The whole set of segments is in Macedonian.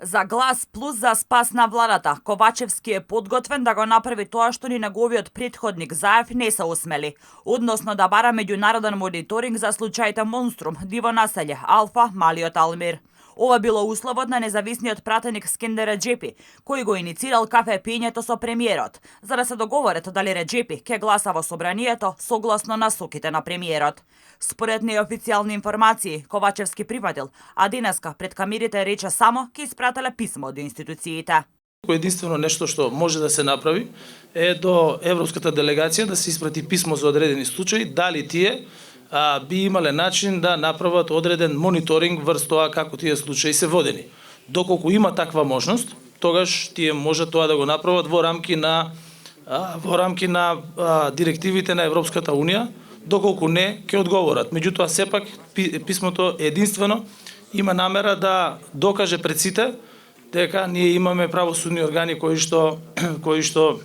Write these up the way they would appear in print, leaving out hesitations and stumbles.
За глас плюс за спас на владата, Ковачевски е подготвен да го направи тоа што ни неговиот претходник Заев не се усмели, односно да бара меѓународен мониторинг за случаите Монструм, Диво населје, Алфа, Малиот Алмир. Ова било условот на независниот пратеник Скендер Реджепи, кој го иницирал кафе пиењето со премиерот, за да се договорат дали Реджепи ќе гласа во собранието согласно насоките на премиерот. Според неофицијални информации, Ковачевски прифатил, а денеска пред камерите рече само ќе испрателе писмо од институциите. Единствено нешто што може да се направи е до Европската делегација да се испрати писмо за одредени случаи, дали тие би имале начин да направат одреден мониторинг врз тоа како тие случаи се водени. Доколку има таква можност, тогаш тие може тоа да го направат во рамки на директивите на Европската унија, доколку не ќе одговорат. Меѓутоа сепак писмото единствено има намера да докаже пред сите дека ние имаме правосудни органи кои што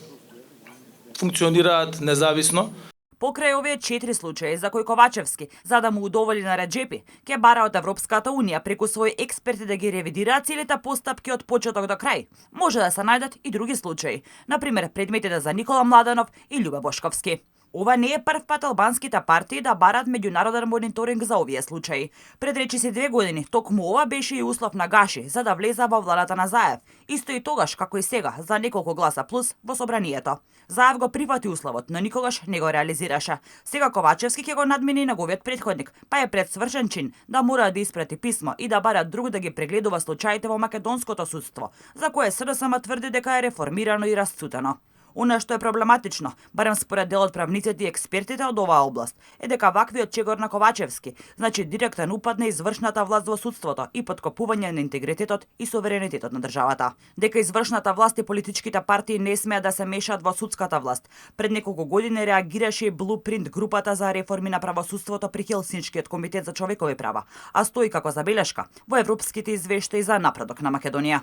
функционираат независно. Покрај овие 4 случаи за кои Ковачевски, за да му удоволи на Реджепи, ќе бара од Европската унија преку своји експерти да ги ревидираат целите постапки од почеток до крај. Може да се најдат и други случаи, например предметите за Никола Младенов и Љубе Бошковски. Ова не е прв пат албанските партии да барат меѓународен мониторинг за овие случаи. Пред речиси 2 години, токму ова беше и услов на Гаши за да влезе во владата на Заев. Исто и тогаш, како и сега, за неколку гласа плюс во собранието. Заев го прифати условот, но никогаш не го реализираше. Сега Ковачевски ќе го надмини неговиот претходник, па е пред свршен чин да мора да испрати писмо и да бара друг да ги прегледува случаите во македонското судство, за кое СДСМ тврди дека е реформирано и расцутено. Она што е проблематично, барем според дел од правниците и експертите од оваа област, е дека ваквиот чегор на Ковачевски значи директен упад на извршната власт во судството и поткопување на интегритетот и суверенитетот на државата. Дека извршната власт и политичките партии не смеат да се мешаат во судската власт. Пред неколку години реагираше и Blueprint групата за реформи на правосудството при Хелсиншкиот комитет за човекови права, а стои како забелешка во европските извештаи за напредок на Македонија.